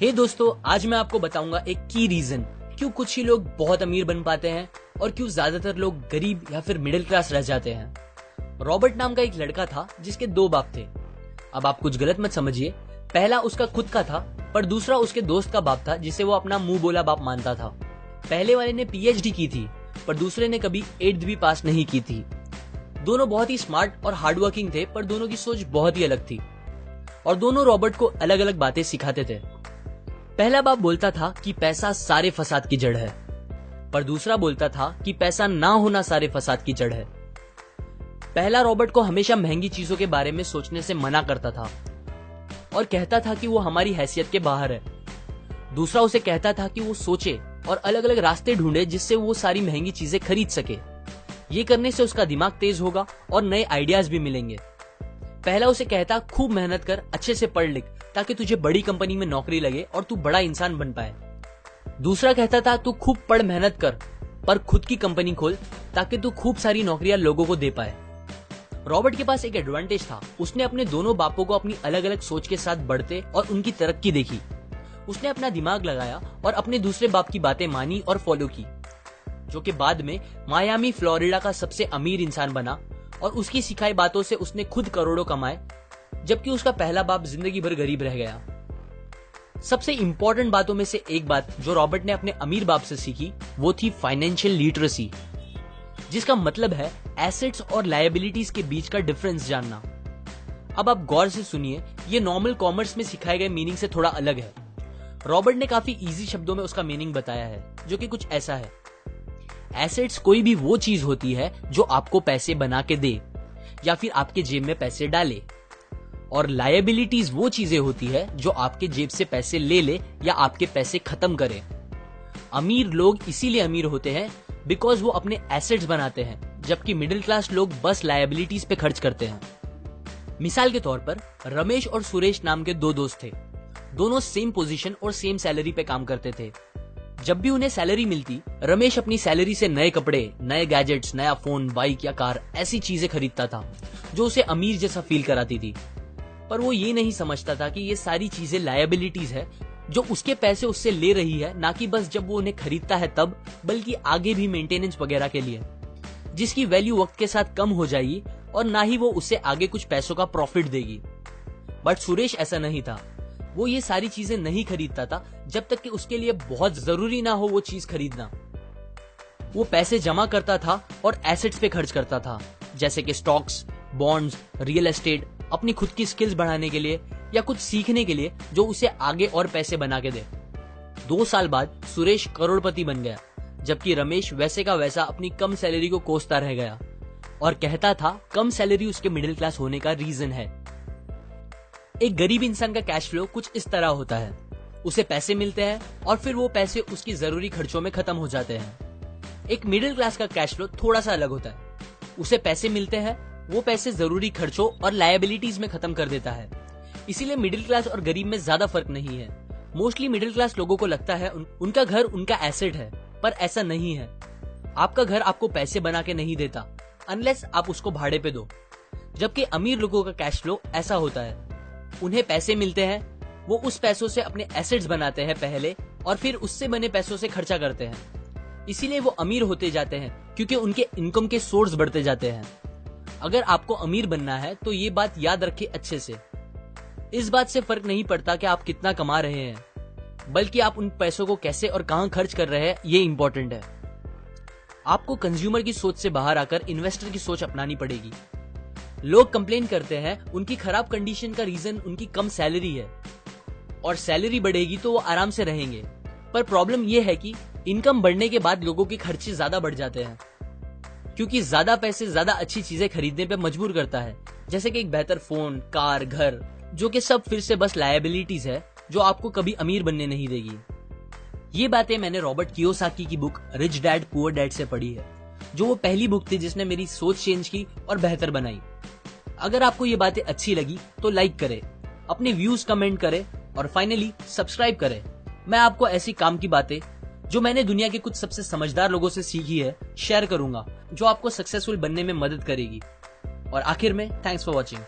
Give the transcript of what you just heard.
हे दोस्तों, आज मैं आपको बताऊंगा एक की रीजन क्यों कुछ ही लोग बहुत अमीर बन पाते हैं और क्यों ज्यादातर लोग गरीब या फिर मिडिल क्लास रह जाते हैं। रॉबर्ट नाम का एक लड़का था जिसके दो बाप थे। अब आप कुछ गलत मत समझिए, पहला उसका खुद का था पर दूसरा उसके दोस्त का बाप था जिसे वो अपना मुंह बोला बाप मानता था। पहले वाले ने पीएचडी की थी पर दूसरे ने कभी 8th भी पास नहीं की थी। दोनों बहुत ही स्मार्ट और हार्डवर्किंग थे पर दोनों की सोच बहुत ही अलग थी और दोनों रॉबर्ट को अलग अलग बातें सिखाते थे। पहला बाप बोलता था कि पैसा सारे फसाद की जड़ है, पर दूसरा बोलता था कि पैसा ना होना सारे फसाद की जड़ है। पहला रॉबर्ट को हमेशा महंगी चीजों के बारे में सोचने से मना करता था और कहता था कि वो हमारी हैसियत के बाहर है। दूसरा उसे कहता था कि वो सोचे और अलग अलग रास्ते ढूंढे जिससे वो सारी महंगी चीजें खरीद सके। ये करने से उसका दिमाग तेज होगा और नए आइडियाज भी मिलेंगे। पहला उसे कहता खूब मेहनत कर, अच्छे से पढ़ लिख ताकि तुझे बड़ी कंपनी में नौकरी लगे और तू बड़ा इंसान बन पाए। दूसरा कहता था तू खूब पढ़ मेहनत कर पर खुद की कंपनी खोल ताकि तू खूब सारी नौकरियां लोगों को दे पाए। रॉबर्ट के पास एक एडवांटेज था, उसने अपने दोनों बापों को अपनी अलग अलग सोच के साथ बढ़ते और उनकी तरक्की देखी। उसने अपना दिमाग लगाया और अपने दूसरे बाप की बातें मानी और फॉलो की, जो कि बाद में मायामी फ्लोरिडा का सबसे अमीर इंसान बना और उसकी सिखाई बातों से उसने खुद करोड़ों कमाए, जबकि उसका पहला बाप जिंदगी भर गरीब रह गया। सबसे इंपॉर्टेंट बातों में से एक बात जो रॉबर्ट ने अपने अमीर बाप से सीखी वो थी फाइनेंशियल लिटरेसी, जिसका मतलब है एसेट्स और लायबिलिटीज के बीच का डिफरेंस जानना। अब आप गौर से सुनिए, ये नॉर्मल कॉमर्स में सिखाए गए मीनिंग से थोड़ा अलग है। रॉबर्ट ने काफी इजी शब्दों में उसका मीनिंग बताया है, जो कि कुछ ऐसा है। एसेट्स कोई भी वो चीज होती है जो आपको पैसे बना के दे या फिर आपके जेब में पैसे डाले, और लायबिलिटीज वो चीजें होती है जो आपके जेब से पैसे ले ले या आपके पैसे खत्म करे। अमीर लोग इसीलिए अमीर होते हैं बिकॉज वो अपने एसेट्स बनाते हैं, जबकि मिडिल क्लास लोग बस लायबिलिटीज पे खर्च करते हैं। मिसाल के तौर पर रमेश और सुरेश नाम के दो दोस्त थे। दोनों सेम पोजीशन और सेम सैलरी पे काम करते थे। जब भी उन्हें सैलरी मिलती, रमेश अपनी सैलरी से नए कपड़े, नए गैजेट्स, नया फोन, बाइक या कार ऐसी चीजें खरीदता था जो उसे अमीर जैसा फील कराती थी। पर वो ये नहीं समझता था कि ये सारी चीजें लायबिलिटीज है जो उसके पैसे उससे ले रही है, ना कि बस जब वो उन्हें खरीदता है तब, बल्कि आगे भी मेंटेनेंस वगैरह के लिए, जिसकी वैल्यू वक्त के साथ कम हो जाएगी और ना ही वो उससे आगे कुछ पैसों का प्रॉफिट देगी। बट सुरेश ऐसा नहीं था। वो ये सारी चीजें नहीं खरीदता था जब तक कि उसके लिए बहुत जरूरी ना हो वो चीज खरीदना। वो पैसे जमा करता था और एसेट्स पे खर्च करता था, जैसे कि स्टॉक्स, बॉन्ड्स, रियल एस्टेट, अपनी खुद की स्किल्स बढ़ाने के लिए या कुछ सीखने के लिए जो उसे आगे और पैसे बना के दे। 2 साल बाद सुरेश करोड़पति बन गया, जबकि रमेश वैसे का वैसा अपनी कम सैलरी को कोसता रह गया और कहता था कम सैलरी उसके मिडिल क्लास होने का रीजन है। एक गरीब इंसान का कैश फ्लो कुछ इस तरह होता है। उसे पैसे मिलते हैं और फिर वो पैसे उसकी जरूरी खर्चों में खत्म हो जाते हैं। एक मिडिल क्लास का कैश फ्लो थोड़ा सा अलग होता है। उसे पैसे मिलते हैं, वो पैसे जरूरी खर्चों और लायबिलिटीज में खत्म कर देता है। इसीलिए मिडिल क्लास और गरीब में ज्यादा फर्क नहीं है। मोस्टली मिडिल क्लास लोगों को लगता है उनका घर उनका एसेट है, पर ऐसा नहीं है। आपका घर आपको पैसे बना के नहीं देता अनलेस आप उसको भाड़े पे दो, जबकि अमीर लोगों का कैश फ्लो ऐसा होता है। उन्हें पैसे मिलते हैं, वो उस पैसों से अपने एसेट्स बनाते हैं पहले और फिर उससे बने पैसों से खर्चा करते हैं। इसीलिए वो अमीर होते जाते हैं क्योंकि उनके इनकम के सोर्स बढ़ते जाते हैं। अगर आपको अमीर बनना है तो ये बात याद रखिए अच्छे से। इस बात से फर्क नहीं पड़ता कि आप कितना कमा रहे हैं, बल्कि आप उन पैसों को कैसे और कहां खर्च कर रहे हैं, ये इंपॉर्टेंट है। आपको कंज्यूमर की सोच से बाहर आकर इन्वेस्टर की सोच अपनानी पड़ेगी। लोग कंप्लेन करते हैं उनकी खराब कंडीशन का रीजन उनकी कम सैलरी है और सैलरी बढ़ेगी तो वो आराम से रहेंगे। पर प्रॉब्लम ये है कि इनकम बढ़ने के बाद लोगों के खर्चे ज्यादा बढ़ जाते हैं, क्योंकि ज्यादा पैसे ज्यादा अच्छी चीजें खरीदने पे मजबूर करता है, जैसे कि एक बेहतर फोन, कार, घर, जो कि सब फिर से बस लायबिलिटीज है जो आपको कभी अमीर बनने नहीं देगी। ये बातें मैंने रॉबर्ट कियोसाकी की book rich dad poor dad से पढ़ी है, जो वो पहली बुक थी जिसने मेरी सोच चेंज की और बेहतर बनाई। अगर आपको ये बातें अच्छी लगी तो लाइक करें, अपने व्यूज कमेंट करें और फाइनली सब्सक्राइब करें। मैं आपको ऐसी काम की बातें जो मैंने दुनिया के कुछ सबसे समझदार लोगों से सीखी है शेयर करूंगा, जो आपको सक्सेसफुल बनने में मदद करेगी। और आखिर में थैंक्स फॉर वॉचिंग।